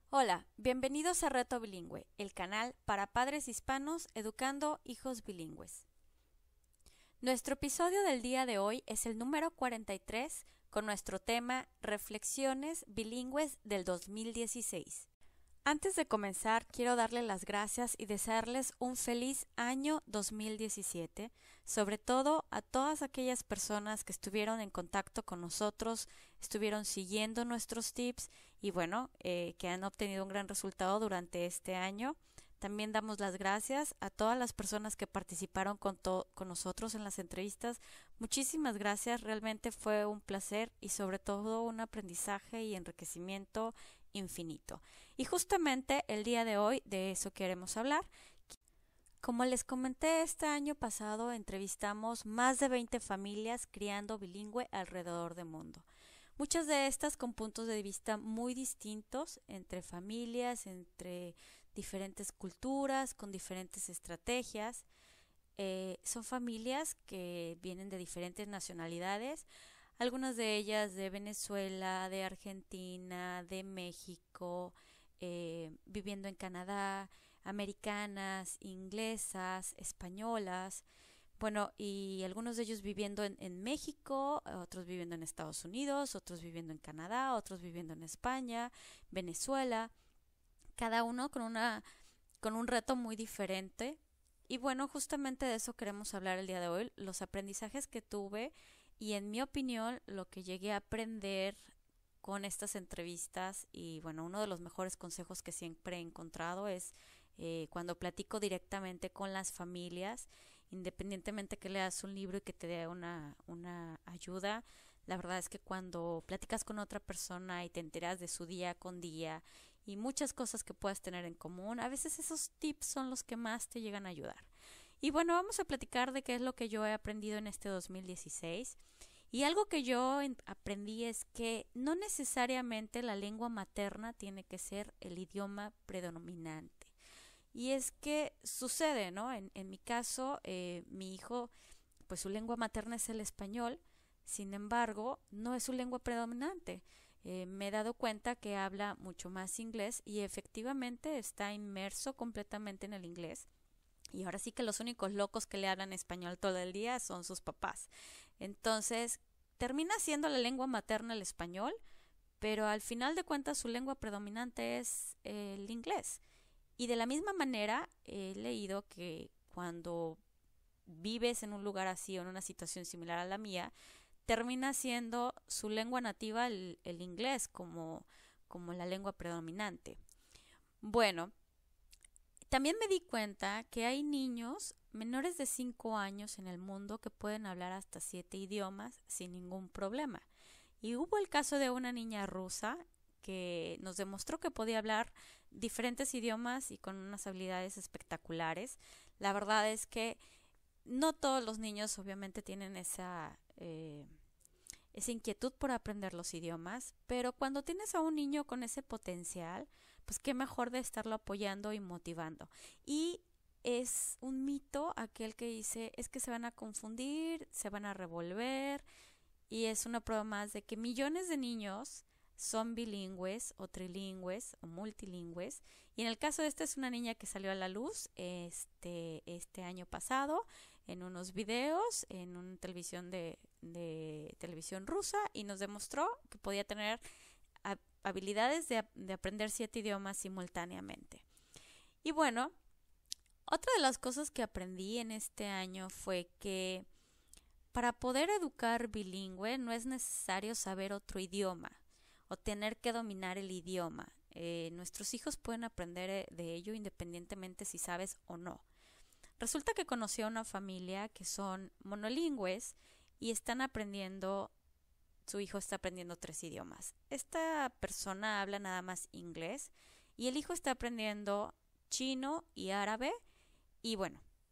Hola, bienvenidos a Reto Bilingüe, el canal para padres hispanos educando hijos bilingües. Nuestro episodio del día de hoy es el número 43 con nuestro tema Reflexiones bilingües del 2016. Antes de comenzar, quiero darle las gracias y desearles un feliz año 2017, sobre todo a todas aquellas personas que estuvieron en contacto con nosotros, estuvieron siguiendo nuestros tips y que han obtenido un gran resultado durante este año. También damos las gracias a todas las personas que participaron con nosotros en las entrevistas. Muchísimas gracias, realmente fue un placer y sobre todo un aprendizaje y enriquecimiento infinito. Y justamente el día de hoy de eso queremos hablar. Como les comenté, este año pasado entrevistamos más de 20 familias criando bilingüe alrededor del mundo. Muchas de estas con puntos de vista muy distintos entre familias, entre diferentes culturas, con diferentes estrategias. Son familias que vienen de diferentes nacionalidades, algunas de ellas de Venezuela, de Argentina, de México, viviendo en Canadá, americanas, inglesas, españolas, y algunos de ellos viviendo en México, otros viviendo en Estados Unidos, otros viviendo en Canadá, otros viviendo en España, Venezuela, cada uno con un reto muy diferente. Y justamente de eso queremos hablar el día de hoy, los aprendizajes que tuve y en mi opinión lo que llegué a aprender con estas entrevistas. Y uno de los mejores consejos que siempre he encontrado es cuando platico directamente con las familias, independientemente que leas un libro y que te dé una ayuda. La verdad es que cuando platicas con otra persona y te enteras de su día con día y muchas cosas que puedas tener en común, a veces esos tips son los que más te llegan a ayudar. Y vamos a platicar de qué es lo que yo he aprendido en este 2016. Y algo que yo aprendí es que no necesariamente la lengua materna tiene que ser el idioma predominante. Y es que sucede, ¿no? En mi caso, mi hijo, pues su lengua materna es el español, sin embargo, no es su lengua predominante. Me he dado cuenta que habla mucho más inglés y efectivamente está inmerso completamente en el inglés. Y ahora sí que los únicos locos que le hablan español todo el día son sus papás. Entonces, termina siendo la lengua materna el español, pero al final de cuentas su lengua predominante es el inglés. Y de la misma manera he leído que cuando vives en un lugar así o en una situación similar a la mía, termina siendo su lengua nativa el inglés como la lengua predominante. También me di cuenta que hay niños menores de 5 años en el mundo que pueden hablar hasta 7 idiomas sin ningún problema. Y hubo el caso de una niña rusa que nos demostró que podía hablar diferentes idiomas y con unas habilidades espectaculares. La verdad es que no todos los niños obviamente tienen esa inquietud por aprender los idiomas, pero cuando tienes a un niño con ese potencial, pues qué mejor de estarlo apoyando y motivando. Y es un mito aquel que dice, es que se van a confundir, se van a revolver, y es una prueba más de que millones de niños son bilingües o trilingües o multilingües. Y en el caso de esta es una niña que salió a la luz este año pasado en unos videos en una televisión de televisión rusa y nos demostró que podía tener habilidades de aprender 7 idiomas simultáneamente. Y otra de las cosas que aprendí en este año fue que para poder educar bilingüe no es necesario saber otro idioma o tener que dominar el idioma. Nuestros hijos pueden aprender de ello independientemente si sabes o no. Resulta que conocí a una familia que son monolingües y su hijo está aprendiendo 3 idiomas. Esta persona habla nada más inglés y el hijo está aprendiendo chino y árabe y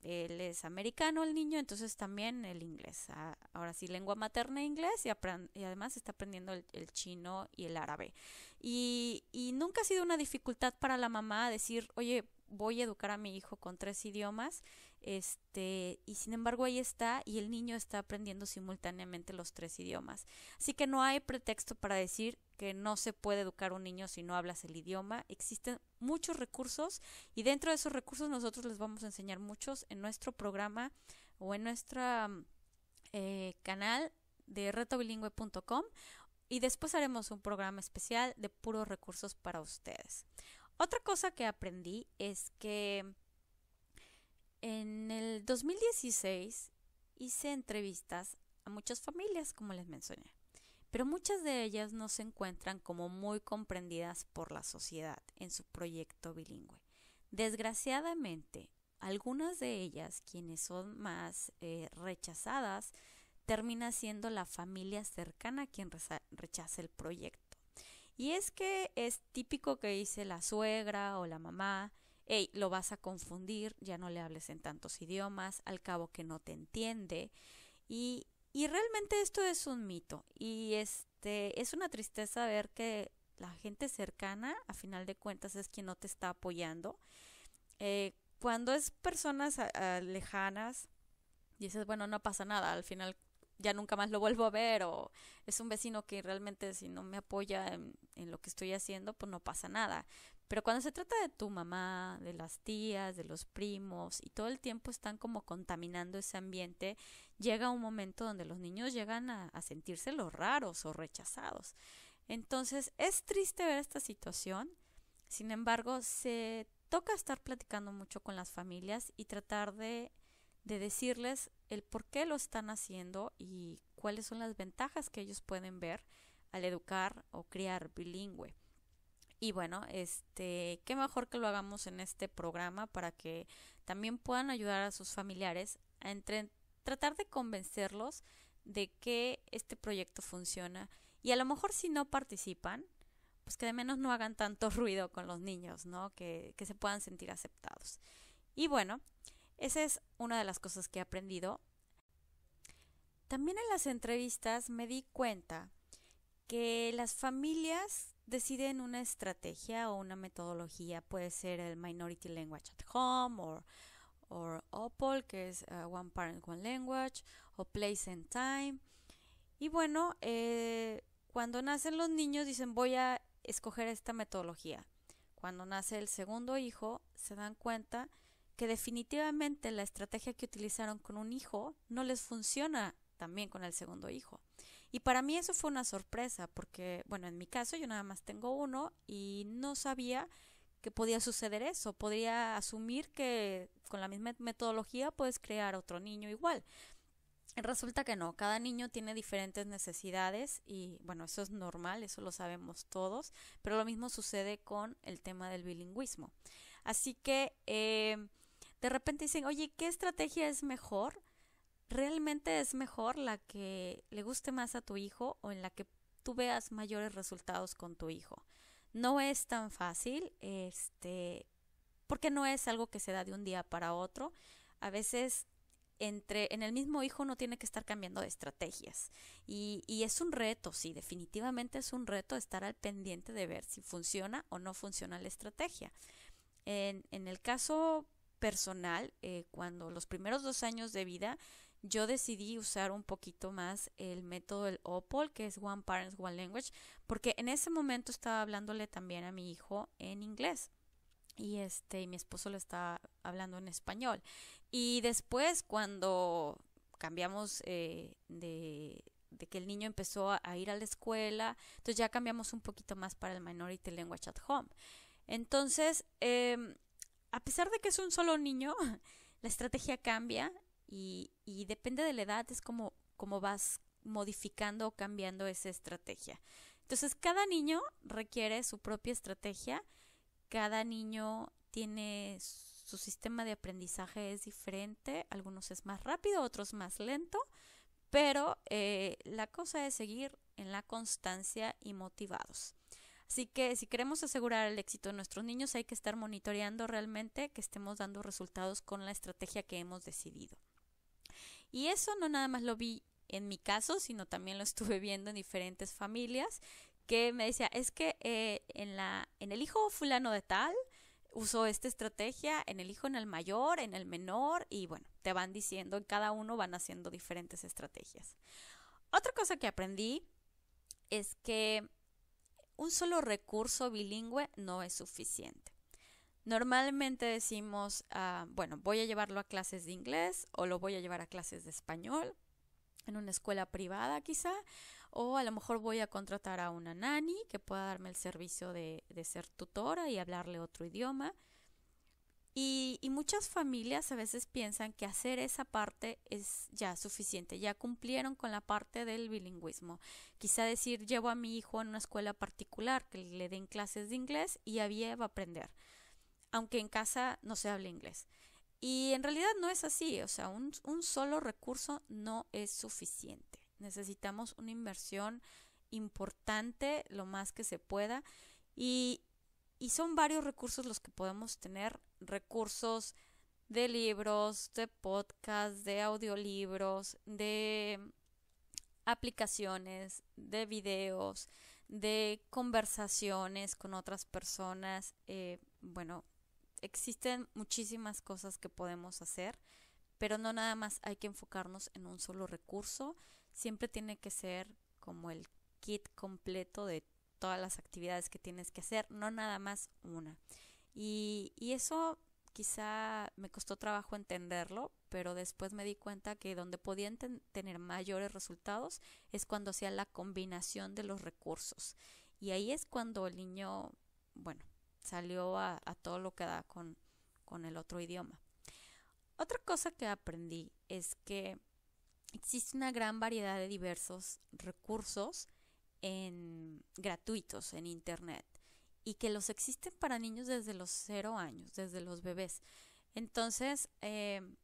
él es americano el niño, entonces también el inglés. Ahora sí, lengua materna inglés y además está aprendiendo el chino y el árabe. Y nunca ha sido una dificultad para la mamá decir, oye, voy a educar a mi hijo con 3 idiomas, y sin embargo ahí está y el niño está aprendiendo simultáneamente los 3 idiomas. Así que no hay pretexto para decir que no se puede educar a un niño si no hablas el idioma. Existen muchos recursos y dentro de esos recursos nosotros les vamos a enseñar muchos en nuestro programa o en nuestro canal de retobilingüe.com, y después haremos un programa especial de puros recursos para ustedes. Otra cosa que aprendí es que en el 2016 hice entrevistas a muchas familias, como les mencioné, pero muchas de ellas no se encuentran como muy comprendidas por la sociedad en su proyecto bilingüe. Desgraciadamente, algunas de ellas, quienes son más rechazadas, termina siendo la familia cercana quien rechaza el proyecto. Y es que es típico que dice la suegra o la mamá, hey, lo vas a confundir, ya no le hables en tantos idiomas, al cabo que no te entiende. Y realmente esto es un mito. Y es una tristeza ver que la gente cercana, a final de cuentas, es quien no te está apoyando. Cuando es personas lejanas, dices, bueno, no pasa nada, al final ya nunca más lo vuelvo a ver, o es un vecino que realmente si no me apoya en lo que estoy haciendo, pues no pasa nada. Pero cuando se trata de tu mamá, de las tías, de los primos, y todo el tiempo están como contaminando ese ambiente, llega un momento donde los niños llegan a sentirse los raros o rechazados. Entonces es triste ver esta situación. Sin embargo, se toca estar platicando mucho con las familias y tratar de decirles el por qué lo están haciendo y cuáles son las ventajas que ellos pueden ver al educar o criar bilingüe. Y bueno, qué mejor que lo hagamos en este programa para que también puedan ayudar a sus familiares a tratar de convencerlos de que este proyecto funciona. Y a lo mejor si no participan, pues que de menos no hagan tanto ruido con los niños, ¿no? Que se puedan sentir aceptados. Y bueno, esa es una de las cosas que he aprendido. También en las entrevistas me di cuenta que las familias deciden una estrategia o una metodología. Puede ser el Minority Language at Home o OPOL, que es One Parent, One Language, o Place and Time. Y bueno, cuando nacen los niños dicen voy a escoger esta metodología. Cuando nace el segundo hijo se dan cuenta que definitivamente la estrategia que utilizaron con un hijo no les funciona también con el segundo hijo. Y para mí eso fue una sorpresa porque, bueno, en mi caso yo nada más tengo uno y no sabía que podía suceder eso. Podría asumir que con la misma metodología puedes crear otro niño igual. Resulta que no, cada niño tiene diferentes necesidades y bueno, eso es normal, eso lo sabemos todos, pero lo mismo sucede con el tema del bilingüismo. Así que de repente dicen, oye, ¿qué estrategia es mejor? ¿Realmente es mejor la que le guste más a tu hijo o en la que tú veas mayores resultados con tu hijo? No es tan fácil, porque no es algo que se da de un día para otro. A veces en el mismo hijo uno tiene que estar cambiando de estrategias. Y es un reto, sí, definitivamente es un reto estar al pendiente de ver si funciona o no funciona la estrategia. En el caso personal, cuando los primeros 2 años de vida, yo decidí usar un poquito más el método del OPOL, que es One Parent, One Language, porque en ese momento estaba hablándole también a mi hijo en inglés. Y mi esposo le estaba hablando en español. Y después, cuando cambiamos de que el niño empezó a ir a la escuela, entonces ya cambiamos un poquito más para el Minority Language at Home. Entonces, a pesar de que es un solo niño, la estrategia cambia y depende de la edad, es como vas modificando o cambiando esa estrategia. Entonces, cada niño requiere su propia estrategia. Cada niño tiene su sistema de aprendizaje es diferente, algunos es más rápido, otros más lento, pero la cosa es seguir en la constancia y motivados. Así que si queremos asegurar el éxito de nuestros niños, hay que estar monitoreando realmente que estemos dando resultados con la estrategia que hemos decidido. Y eso no nada más lo vi en mi caso, sino también lo estuve viendo en diferentes familias que me decía, es que en el hijo fulano de tal usó esta estrategia, en el hijo, en el mayor, en el menor, y bueno, te van diciendo, en cada uno van haciendo diferentes estrategias. Otra cosa que aprendí es que un solo recurso bilingüe no es suficiente. Normalmente decimos, bueno, voy a llevarlo a clases de inglés o lo voy a llevar a clases de español en una escuela privada quizá, o a lo mejor voy a contratar a una nanny que pueda darme el servicio de ser tutora y hablarle otro idioma. Y muchas familias a veces piensan que hacer esa parte es ya suficiente, ya cumplieron con la parte del bilingüismo. Quizá decir, llevo a mi hijo a una escuela particular que le den clases de inglés y ahí va a aprender, aunque en casa no se hable inglés. Y en realidad no es así, o sea, un solo recurso no es suficiente. Necesitamos una inversión importante, lo más que se pueda, y son varios recursos los que podemos tener, recursos de libros, de podcasts, de audiolibros, de aplicaciones, de videos, de conversaciones con otras personas. Bueno, existen muchísimas cosas que podemos hacer, pero no nada más hay que enfocarnos en un solo recurso. Siempre tiene que ser como el kit completo de todas las actividades que tienes que hacer, no nada más una. Y eso quizá me costó trabajo entenderlo, pero después me di cuenta que donde podían tener mayores resultados es cuando hacía la combinación de los recursos. Y ahí es cuando el niño, bueno, salió a todo lo que da con el otro idioma. Otra cosa que aprendí es que existe una gran variedad de diversos recursos gratuitos en internet y que los existen para niños desde los 0 años, desde los bebés. Entonces, en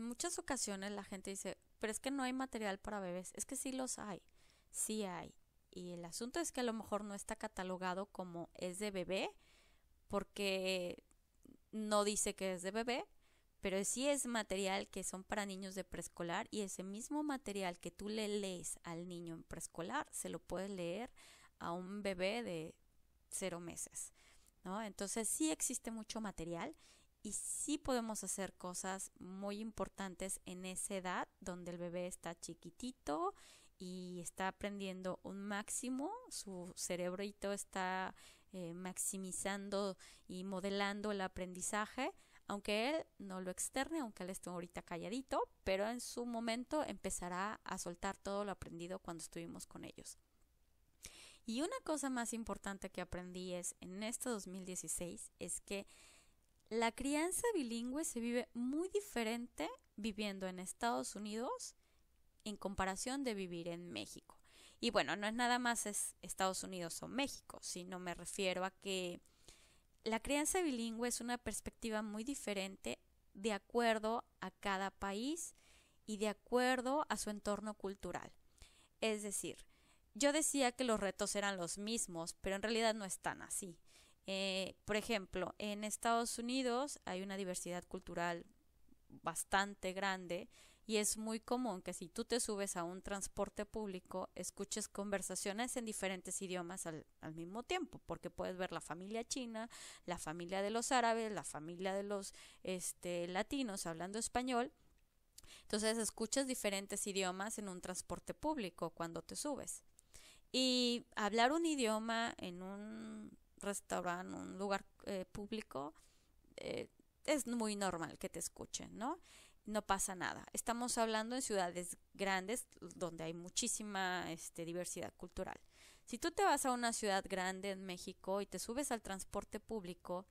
muchas ocasiones la gente dice, pero es que no hay material para bebés. Es que sí los hay, sí hay. Y el asunto es que a lo mejor no está catalogado como es de bebé, porque no dice que es de bebé, pero sí es material que son para niños de preescolar, y ese mismo material que tú le lees al niño en preescolar se lo puedes leer a un bebé de 0 meses, ¿no? Entonces sí existe mucho material y sí podemos hacer cosas muy importantes en esa edad donde el bebé está chiquitito y está aprendiendo un máximo, su cerebrito está maximizando y modelando el aprendizaje, aunque él no lo externe, aunque él esté ahorita calladito, pero en su momento empezará a soltar todo lo aprendido cuando estuvimos con ellos. Y una cosa más importante que aprendí en este 2016 es que la crianza bilingüe se vive muy diferente viviendo en Estados Unidos en comparación de vivir en México. Y bueno, no es nada más Estados Unidos o México, sino me refiero a que la crianza bilingüe es una perspectiva muy diferente de acuerdo a cada país y de acuerdo a su entorno cultural. Es decir, yo decía que los retos eran los mismos, pero en realidad no están así. Por ejemplo, en Estados Unidos hay una diversidad cultural bastante grande y es muy común que si tú te subes a un transporte público escuches conversaciones en diferentes idiomas al mismo tiempo, porque puedes ver la familia china, la familia de los árabes, la familia de los latinos hablando español. Entonces escuchas diferentes idiomas en un transporte público cuando te subes. Y hablar un idioma en un restaurante, un lugar público, es muy normal que te escuchen, ¿no? No pasa nada. Estamos hablando en ciudades grandes donde hay muchísima diversidad cultural. Si tú te vas a una ciudad grande en México y te subes al transporte público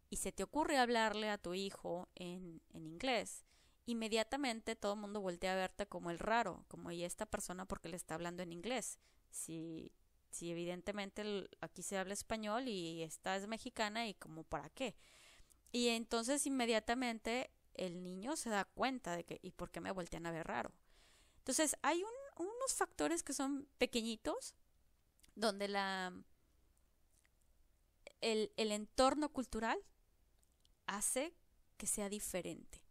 y se te ocurre hablarle a tu hijo en inglés, inmediatamente todo el mundo voltea a verte como el raro, como y esta persona porque le está hablando en inglés. Si evidentemente aquí se habla español y esta es mexicana y como para qué. Y entonces inmediatamente el niño se da cuenta de que ¿y por qué me voltean a ver raro? Entonces hay unos factores que son pequeñitos donde el entorno cultural hace que sea diferente.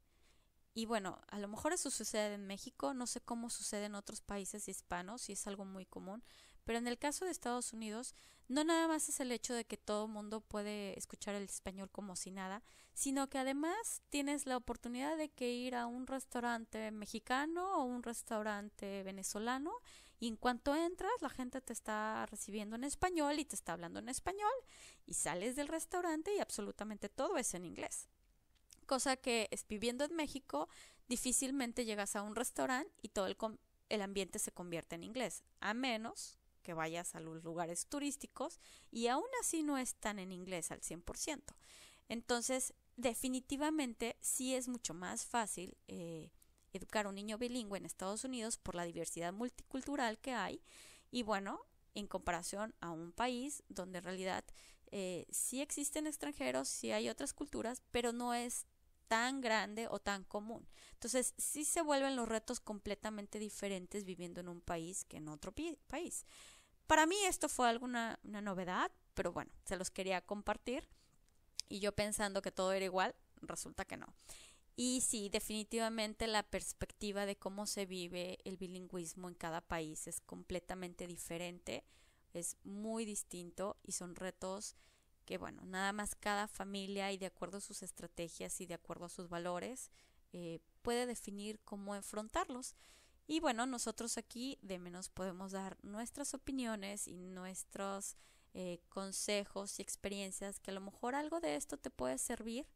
Y bueno, a lo mejor eso sucede en México, no sé cómo sucede en otros países hispanos, si es algo muy común, pero en el caso de Estados Unidos, no nada más es el hecho de que todo mundo puede escuchar el español como si nada, sino que además tienes la oportunidad de que ir a un restaurante mexicano o un restaurante venezolano y en cuanto entras la gente te está recibiendo en español y te está hablando en español y sales del restaurante y absolutamente todo es en inglés. Cosa que viviendo en México difícilmente llegas a un restaurante y todo el ambiente se convierte en inglés, a menos que vayas a los lugares turísticos y aún así no están en inglés al 100%. Entonces, definitivamente sí es mucho más fácil educar a un niño bilingüe en Estados Unidos por la diversidad multicultural que hay y bueno, en comparación a un país donde en realidad sí existen extranjeros, sí hay otras culturas, pero no es tan grande o tan común. Entonces, sí se vuelven los retos completamente diferentes viviendo en un país que en otro país. Para mí esto fue una novedad, pero bueno, se los quería compartir y yo pensando que todo era igual, resulta que no. Y sí, definitivamente la perspectiva de cómo se vive el bilingüismo en cada país es completamente diferente, es muy distinto y son retos que bueno, nada más cada familia y de acuerdo a sus estrategias y de acuerdo a sus valores puede definir cómo afrontarlos. Y bueno, nosotros aquí de menos podemos dar nuestras opiniones y nuestros consejos y experiencias que a lo mejor algo de esto te puede servir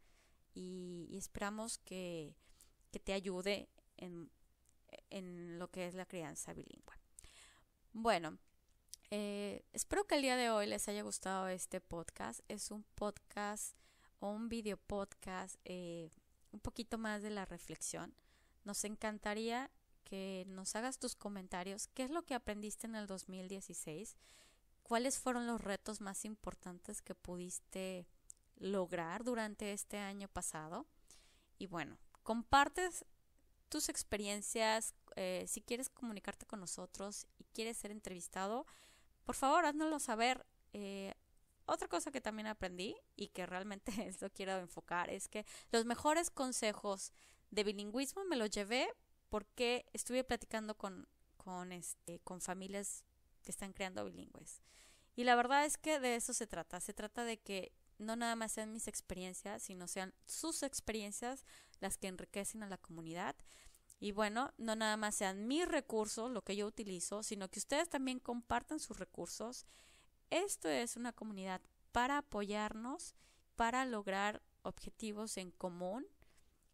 y esperamos que te ayude en lo que es la crianza bilingüe. Bueno, espero que el día de hoy les haya gustado este podcast. Es un podcast o un video podcast un poquito más de la reflexión. Nos encantaría que nos hagas tus comentarios. ¿Qué es lo que aprendiste en el 2016? ¿Cuáles fueron los retos más importantes que pudiste lograr durante este año pasado? Y bueno, compartes tus experiencias. Si quieres comunicarte con nosotros y quieres ser entrevistado, por favor, háznoslo saber. Otra cosa que también aprendí y que realmente esto quiero enfocar es que los mejores consejos de bilingüismo me los llevé porque estuve platicando con familias que están creando bilingües. Y la verdad es que de eso se trata. Se trata de que no nada más sean mis experiencias, sino sean sus experiencias las que enriquecen a la comunidad. Y bueno, no nada más sean mis recursos, lo que yo utilizo, sino que ustedes también compartan sus recursos. Esto es una comunidad para apoyarnos, para lograr objetivos en común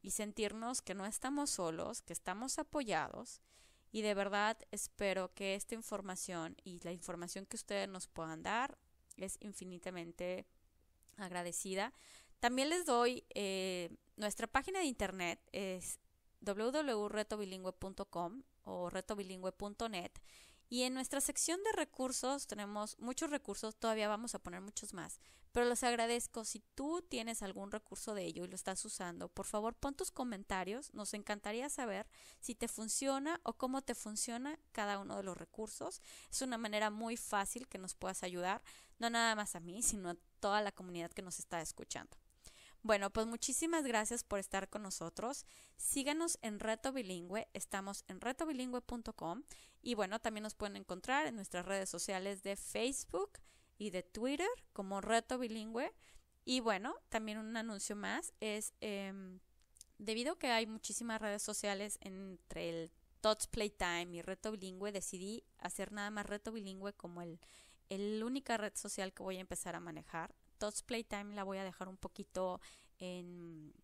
y sentirnos que no estamos solos, que estamos apoyados. Y de verdad espero que esta información y la información que ustedes nos puedan dar es infinitamente agradecida. También les doy nuestra página de internet es www.retobilingüe.com o retobilingüe.net y en nuestra sección de recursos tenemos muchos recursos, todavía vamos a poner muchos más, pero les agradezco si tú tienes algún recurso de ello y lo estás usando, por favor pon tus comentarios, nos encantaría saber si te funciona o cómo te funciona cada uno de los recursos. Es una manera muy fácil que nos puedas ayudar, no nada más a mí, sino a toda la comunidad que nos está escuchando. Bueno, pues muchísimas gracias por estar con nosotros. Síganos en Reto Bilingüe, estamos en retobilingüe.com y bueno, también nos pueden encontrar en nuestras redes sociales de Facebook y de Twitter como Reto Bilingüe. Y bueno, también un anuncio más es debido a que hay muchísimas redes sociales entre el Tots Playtime y Reto Bilingüe, decidí hacer nada más Reto Bilingüe como el única red social que voy a empezar a manejar. Tots Playtime la voy a dejar un poquito en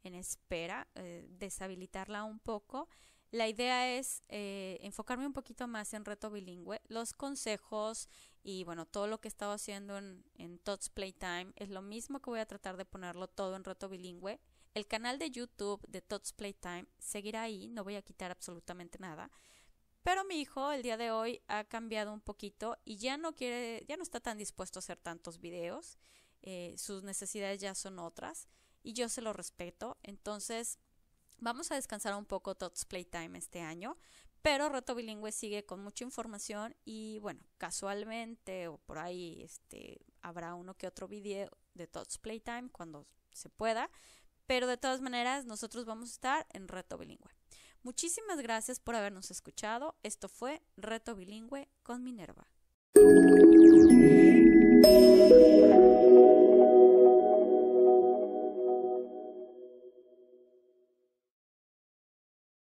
espera, deshabilitarla un poco. La idea es enfocarme un poquito más en Reto Bilingüe. Los consejos y bueno, todo lo que he estado haciendo en Tots Playtime es lo mismo que voy a tratar de ponerlo todo en Reto Bilingüe. El canal de YouTube de Tots Playtime seguirá ahí, no voy a quitar absolutamente nada. Pero mi hijo el día de hoy ha cambiado un poquito y ya no está tan dispuesto a hacer tantos videos. Sus necesidades ya son otras y yo se lo respeto. Entonces vamos a descansar un poco Tots Playtime este año, pero Reto Bilingüe sigue con mucha información y bueno, casualmente o por ahí habrá uno que otro video de Tots Playtime cuando se pueda, pero de todas maneras nosotros vamos a estar en Reto Bilingüe. Muchísimas gracias por habernos escuchado. Esto fue Reto Bilingüe con Minerva.